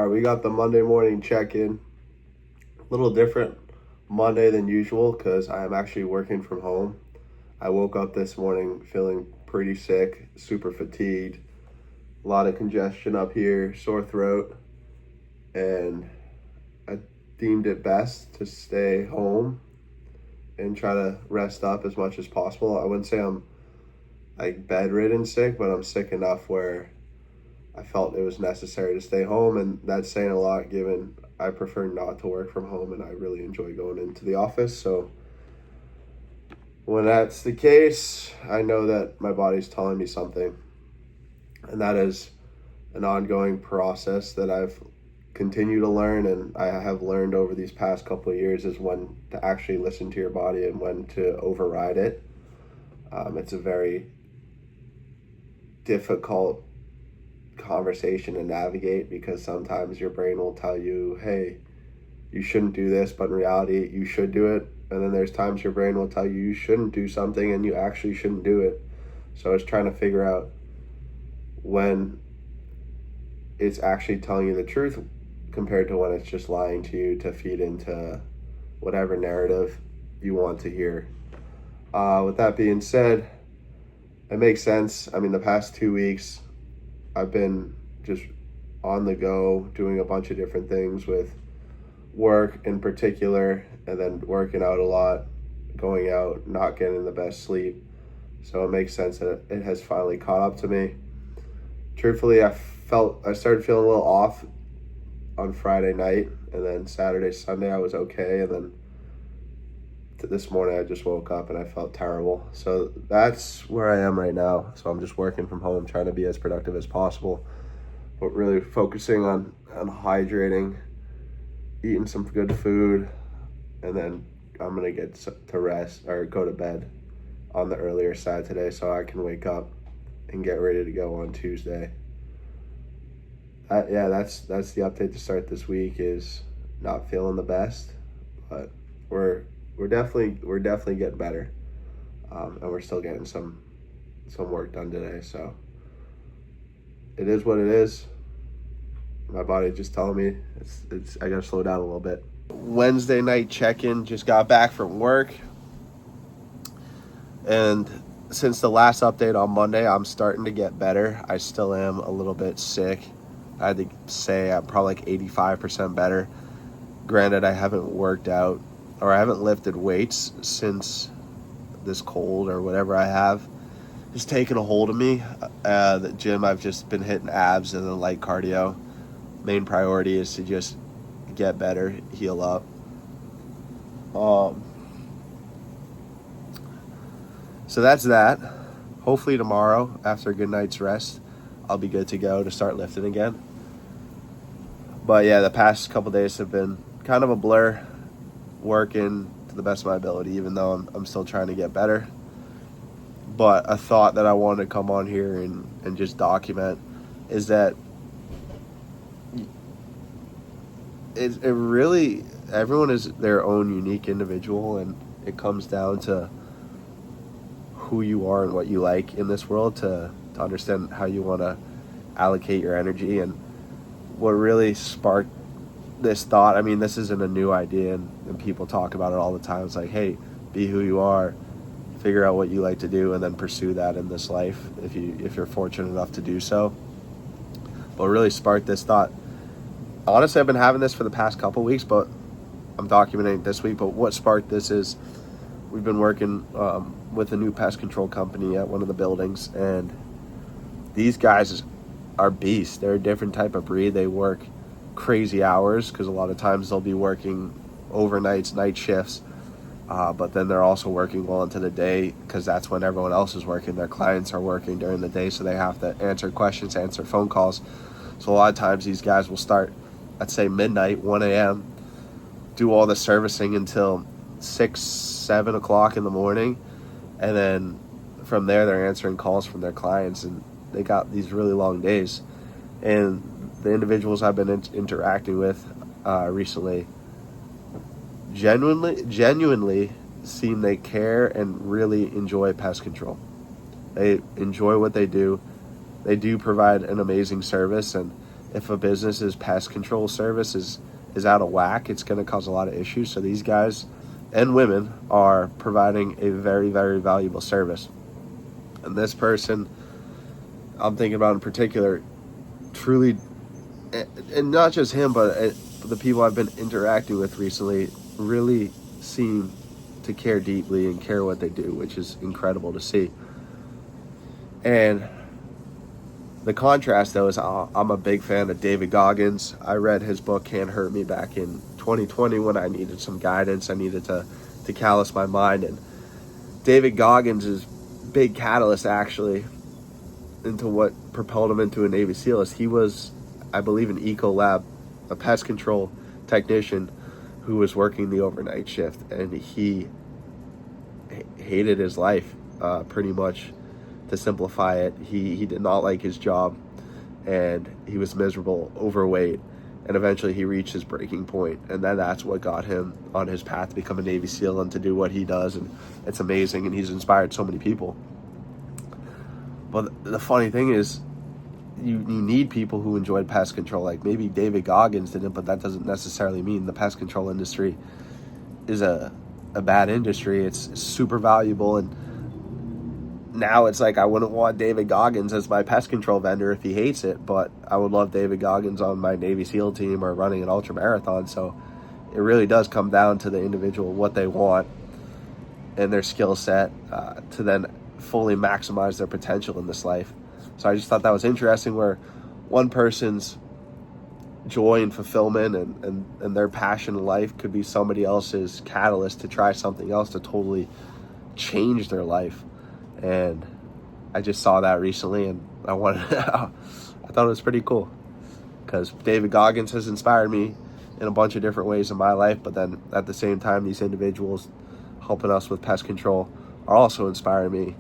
right, we got the Monday morning check-in. A little different Monday than usual because I am actually working from home. I woke up this morning feeling pretty sick, super fatigued, a lot of congestion up here, sore throat, and I deemed it best to stay home and try to rest up as much as possible. I wouldn't say I'm like bedridden sick, but I'm sick enough where I felt it was necessary to stay home, and that's saying a lot given I prefer not to work from home and I really enjoy going into the office. So when that's the case, I know that my body's telling me something, and that is an ongoing process that I've continued to learn, and I have learned over these past couple of years is when to actually listen to your body and when to override it. It's a very difficult conversation to navigate because sometimes your brain will tell you, hey, you shouldn't do this, but in reality you should do it. And then there's times your brain will tell you you shouldn't do something and you actually shouldn't do it. So it's trying to figure out when it's actually telling you the truth compared to when it's just lying to you to feed into whatever narrative you want to hear. With that being said, it makes sense. I mean, the past 2 weeks I've been just on the go doing a bunch of different things with work in particular, and then working out a lot, going out, not getting the best sleep. So it makes sense that it has finally caught up to me. Truthfully, I started feeling a little off on Friday night, and then Saturday, Sunday I was okay, and then this morning I just woke up and I felt terrible. So that's where I am right now. So I'm just working from home, trying to be as productive as possible, but really focusing on hydrating, eating some good food, and then I'm gonna get to rest or go to bed on the earlier side today so I can wake up and get ready to go on Tuesday. That's the update to start this week. Is not feeling the best, but we're definitely getting better, and we're still getting some work done today. So it is what it is. My body just telling me it's I gotta slow down a little bit. Wednesday night check-in. Just got back from work, and since the last update on Monday, I'm starting to get better. I still am a little bit sick. I had to say I'm probably like 85% better. Granted, I haven't worked out or I haven't lifted weights since this cold or whatever I have has taken a hold of me. The gym, I've just been hitting abs and then light cardio. Main priority is to just get better, heal up. So that's that. Hopefully tomorrow, after a good night's rest, I'll be good to go to start lifting again. But yeah, the past couple days have been kind of a blur, working to the best of my ability, even though I'm still trying to get better. But a thought that I wanted to come on here and just document is that it really, everyone is their own unique individual, and it comes down to who you are and what you like in this world to understand how you want to allocate your energy. And what really sparked this thought, I mean, this isn't a new idea, and people talk about it all the time. It's like, hey, be who you are, figure out what you like to do, and then pursue that in this life if you're fortunate enough to do so. What really sparked this thought, honestly, I've been having this for the past couple weeks, but I'm documenting it this week. But what sparked this is we've been working with a new pest control company at one of the buildings, and these guys are beasts. They're a different type of breed. They work crazy hours because a lot of times they'll be working overnights, night shifts, but then they're also working well into the day because that's when everyone else is working. Their clients are working during the day, so they have to answer questions, answer phone calls. So a lot of times these guys will start, let's say midnight, 1 a.m., do all the servicing until 6, 7 o'clock in the morning, and then from there they're answering calls from their clients, and they got these really long days. And the individuals I've been interacting with recently genuinely seem they care and really enjoy pest control. They enjoy what they do. They do provide an amazing service, and if a business's pest control service is out of whack, it's going to cause a lot of issues. So these guys and women are providing a very, very valuable service. And this person I'm thinking about in particular truly, and not just him, but the people I've been interacting with recently really seem to care deeply and care what they do, which is incredible to see. And the contrast, though, is I'm a big fan of David Goggins. I read his book, Can't Hurt Me, back in 2020 when I needed some guidance. I needed to callous my mind. And David Goggins is big catalyst, actually, into what propelled him into a Navy SEAL. Is he was, I believe, an eco lab, a pest control technician who was working the overnight shift. And he hated his life, pretty much. To simplify it, he did not like his job, and he was miserable, overweight, and eventually he reached his breaking point, and then that's what got him on his path to become a Navy SEAL and to do what he does. And it's amazing, and he's inspired so many people. But the funny thing is, you need people who enjoyed pest control. Like maybe David Goggins didn't, but that doesn't necessarily mean the pest control industry is a bad industry. It's super valuable, and now it's like I wouldn't want David Goggins as my pest control vendor if he hates it, but I would love David Goggins on my Navy SEAL team or running an ultra marathon. So it really does come down to the individual, what they want and their skill set, to then fully maximize their potential in this life. So I just thought that was interesting, where one person's joy and fulfillment and their passion in life could be somebody else's catalyst to try something else to totally change their life. And I just saw that recently, and I thought it was pretty cool, because David Goggins has inspired me in a bunch of different ways in my life, but then at the same time, these individuals helping us with pest control are also inspiring me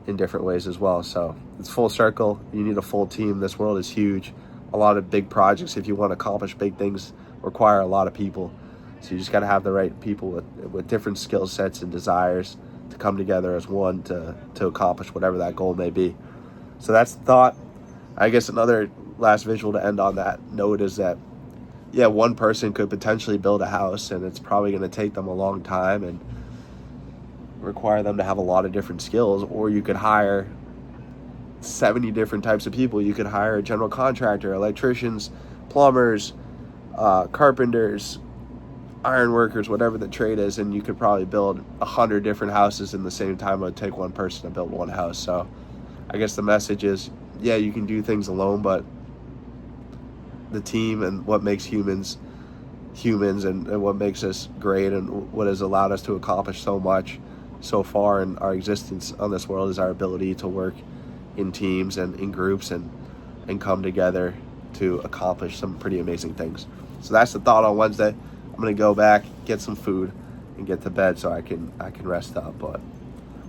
in different ways as well. So it's full circle. You need a full team. This world is huge. A lot of big projects, if you want to accomplish big things, require a lot of people. So you just got to have the right people with different skill sets and desires to come together as one to accomplish whatever that goal may be. So that's the thought. I guess another last visual to end on that note is that, yeah, one person could potentially build a house, and it's probably going to take them a long time and require them to have a lot of different skills. Or you could hire 70 different types of people. You could hire a general contractor, electricians, plumbers, carpenters, iron workers, whatever the trade is, and you could probably build 100 different houses in the same time. It would take one person to build one house. So I guess the message is, yeah, you can do things alone, but the team and what makes humans and what makes us great and what has allowed us to accomplish so much so far in our existence on this world is our ability to work in teams and in groups and come together to accomplish some pretty amazing things. So that's the thought on Wednesday. I'm gonna go back, get some food, and get to bed so I can rest up. But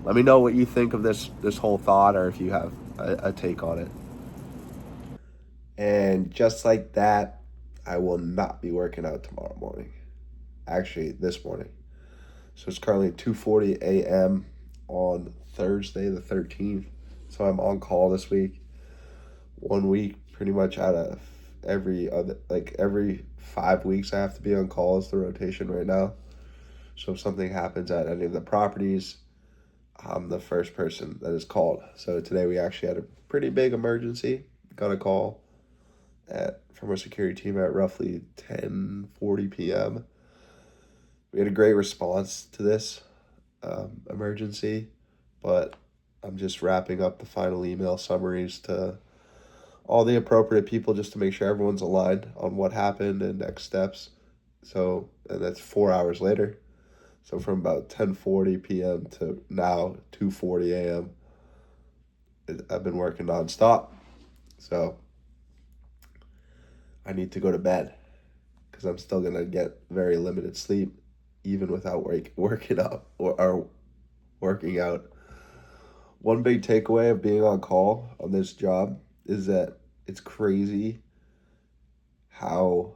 let me know what you think of this whole thought, or if you have a take on it. And just like that, I will not be working out tomorrow morning. Actually, this morning. So it's currently 2:40 a.m. on Thursday the 13th. So I'm on call this week. 1 week, pretty much out of every 5 weeks I have to be on call. Is the rotation right now. So if something happens at any of the properties, I'm the first person that is called. So today we actually had a pretty big emergency. Got a call from our security team at roughly 10:40 p.m. We had a great response to this emergency, but I'm just wrapping up the final email summaries to all the appropriate people just to make sure everyone's aligned on what happened and next steps. So, and that's 4 hours later. So from about 10:40 p.m. to now 2:40 a.m., I've been working nonstop. So I need to go to bed because I'm still going to get very limited sleep even without working up or working out. One big takeaway of being on call on this job is that it's crazy how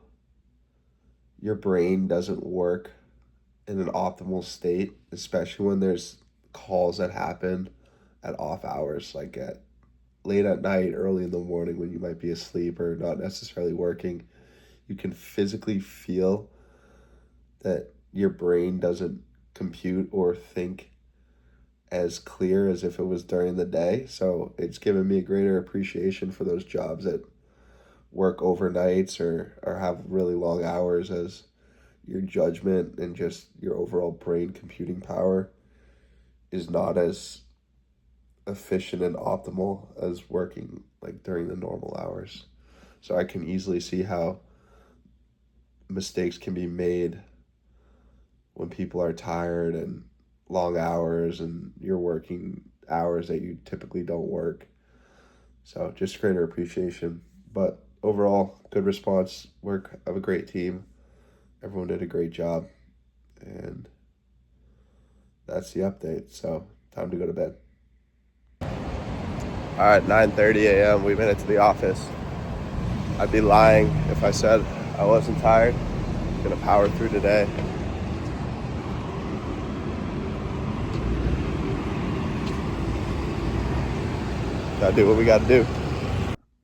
your brain doesn't work in an optimal state, especially when there's calls that happen at off hours, like at late at night, early in the morning when you might be asleep or not necessarily working, you can physically feel that your brain doesn't compute or think as clear as if it was during the day. So it's given me a greater appreciation for those jobs that work overnights or have really long hours, as your judgment and just your overall brain computing power is not as efficient and optimal as working like during the normal hours. So I can easily see how mistakes can be made when people are tired and long hours and you're working hours that you typically don't work. So just greater appreciation. But overall, good response. Work of a great team. Everyone did a great job. And that's the update. So time to go to bed. All right, 9:30 a.m. We made it to the office. I'd be lying if I said I wasn't tired. I'm gonna power through today. Gotta do what we gotta do.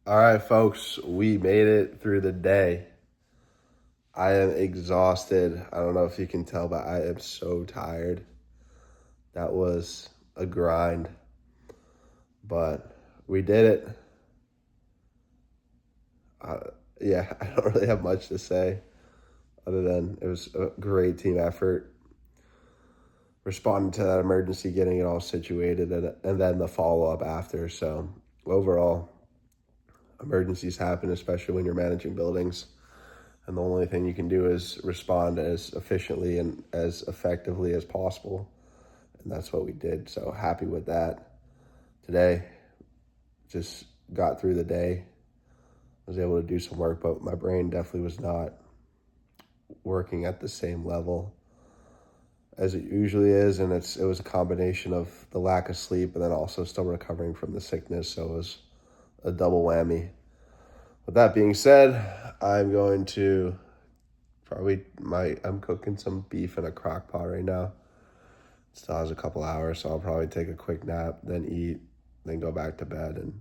All right, folks, we made it through the day. I am exhausted. I don't know if you can tell, but I am so tired. That was a grind, but we did it. Yeah, I don't really have much to say other than it was a great team effort. Responding to that emergency, getting it all situated, and then the follow-up after. So overall, emergencies happen, especially when you're managing buildings. And the only thing you can do is respond as efficiently and as effectively as possible. And that's what we did. So happy with that. Today, just got through the day. Was able to do some work, but my brain definitely was not working at the same level as it usually is. And it was a combination of the lack of sleep and then also still recovering from the sickness. So it was a double whammy. With that being said, I'm going to I'm cooking some beef in a crock pot right now. It still has a couple hours, so I'll probably take a quick nap, then eat, then go back to bed and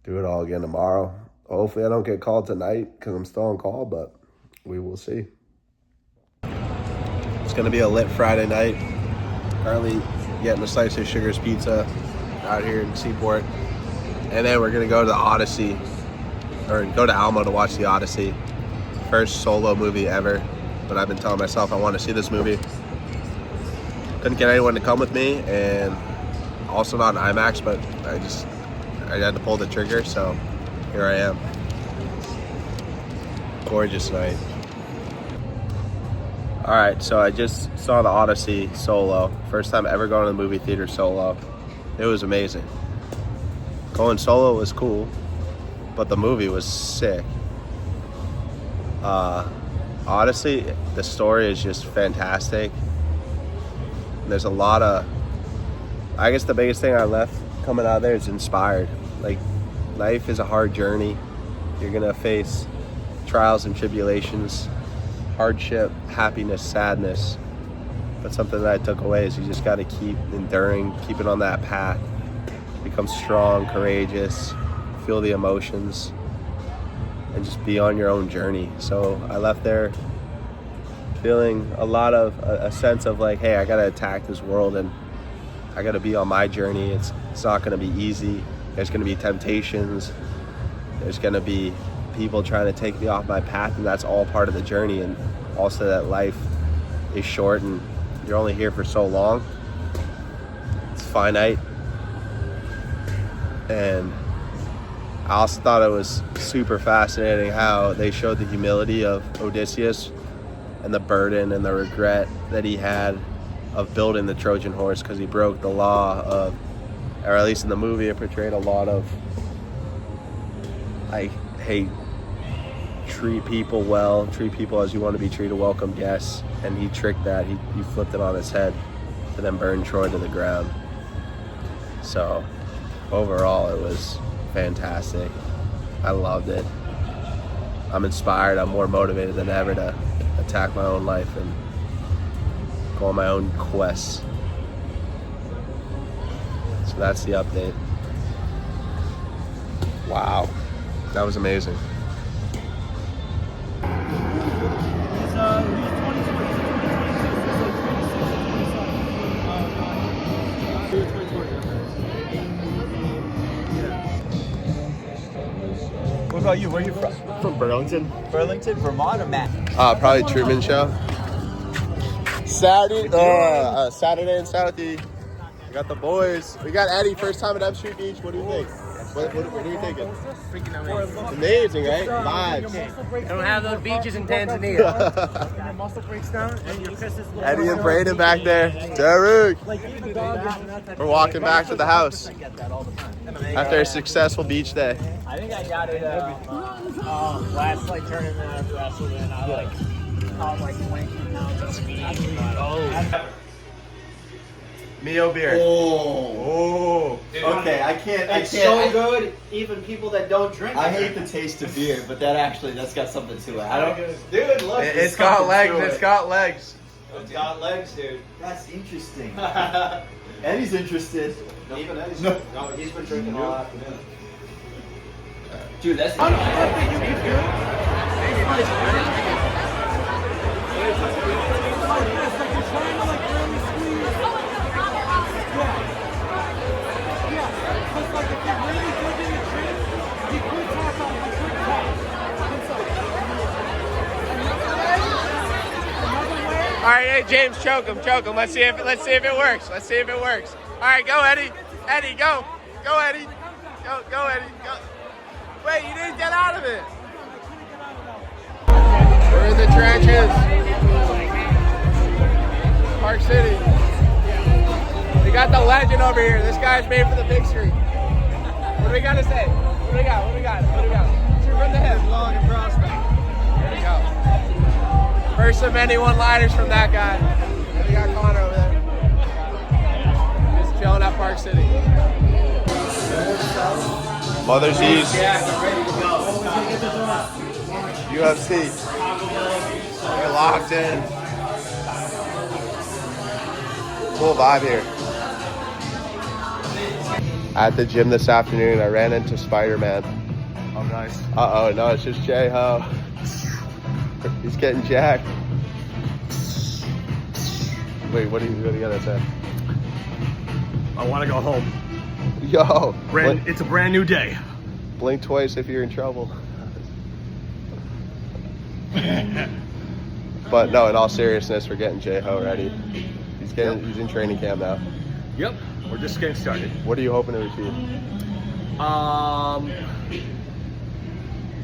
do it all again tomorrow. Hopefully I don't get called tonight because I'm still on call, but we will see. It's going to be a lit Friday night. Currently getting a slice of Sugar's Pizza out here in Seaport. And then we're going to go to the Odyssey, or go to Alamo to watch the Odyssey. First solo movie ever, but I've been telling myself I want to see this movie. Couldn't get anyone to come with me, and also not in IMAX, but I had to pull the trigger, so here I am. Gorgeous night. All right, so I just saw the Odyssey solo. First time ever going to the movie theater solo. It was amazing. Going solo was cool, but the movie was sick. Odyssey, the story is just fantastic. There's a lot of, I guess the biggest thing I left coming out of there is inspired. Like, life is a hard journey. You're gonna face trials and tribulations, hardship, happiness, sadness. But something that I took away is you just gotta keep enduring, keep it on that path, become strong, courageous, feel the emotions, and just be on your own journey. So I left there feeling a lot of a sense of like, hey, I gotta attack this world and I gotta be on my journey. It's not gonna be easy. There's gonna be temptations. There's gonna be people trying to take me off my path, and that's all part of the journey. And also that life is short and you're only here for so long. It's finite. And I also thought it was super fascinating how they showed the humility of Odysseus and the burden and the regret that he had of building the Trojan horse because he broke the law of, or at least in the movie it portrayed a lot of, like, hey, treat people well, treat people as you want to be treated, welcome guests. And he tricked that, he flipped it on his head to then burn Troy to the ground. So overall it was fantastic. I loved it. I'm inspired. I'm more motivated than ever to attack my own life and go on my own quests. So that's the update. Wow, that was amazing. What about you? Where are you from? From Burlington. Burlington, Vermont, or Matt? Probably Truman Show. Saturday in Southie. We got the boys. We got Eddie, first time at M Street Beach. What do you think? What are you thinking? Freaking amazing. Amazing, right? Vibes. I don't have those beaches in Tanzania. Your muscle breaks down and your kisses. Eddie and Brayden back there. Derek. We're walking back to the house after a successful beach day. I think I got it last like turning that I wrestled in. I was like 20 pounds of speed. Oh. Mio beer. Oh. Okay, I can't. It's so good, even people that don't drink. I hate the taste of beer, but that's got something to it. I don't. Dude, look. It's got legs. It's got legs. It's got legs, dude. That's interesting. Eddie's interested. Even Eddie's. No. No, he's been drinking all afternoon. Dude, that's. All right, hey James, choke him. Let's see if it works. All right, go Eddie. Eddie, go. Go Eddie. Go Eddie. Go. Wait, you didn't get out of it. We're in the trenches. Park City. We got the legend over here. This guy's made for the big screen. What do we got to say? What do we got? Shoot from the hip. Long and prospect. There we go. First of many one-liners from that guy. We got Connor over there. Just chilling at Park City. Mother's Eve. UFC. We're locked in. Cool vibe here. At the gym this afternoon, I ran into Spider-Man. Oh, nice. Uh-oh, no, it's just J-Ho. He's getting jacked. Wait, what do you gotta say? I want to go home. Yo, It's a brand new day. blink twice if you're in trouble. But no, in all seriousness, we're getting J-Ho ready. He's in training camp now. Yep. We're just getting started. What are you hoping to achieve?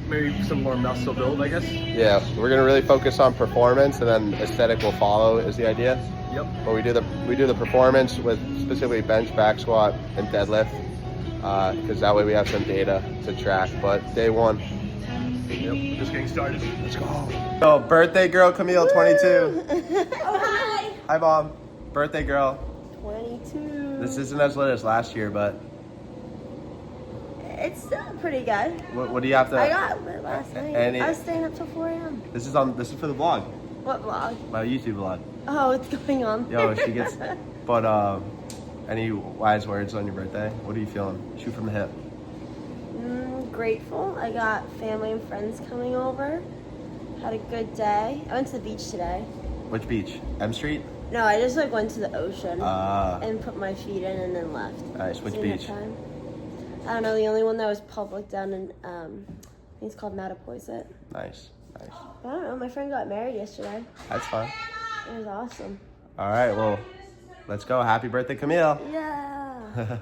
Maybe some more muscle build, I guess. Yeah, we're gonna really focus on performance, and then aesthetic will follow. Is the idea? Yep. But we do the performance with specifically bench, back squat, and deadlift, because that way we have some data to track. But day one. Yep. Just getting started. Let's go. Oh, birthday girl Camille, 22. Oh, hi. Hi, Mom. Birthday girl. 22. This isn't as lit as last year, but It's still pretty good. what do you have to? I got lit last night. Any- I was staying up till 4 a.m. This is for the vlog, What vlog? my YouTube vlog. Oh, what's going on? Yo, she gets. But any wise words on your birthday? What are you feeling? Shoot from the hip. Grateful. I got family and friends coming over. Had a good day. I went to the beach today. Which beach? M Street? No, I just went to the ocean Ah, and put my feet in and then left. nice. Which Didn't have beach? time. I don't know. The only one that was public down in I think it's called Mattapoisett. Nice. I don't know. My friend got married yesterday. That's fine. It was awesome. All right, well, let's go. Happy birthday, Camille. Yeah.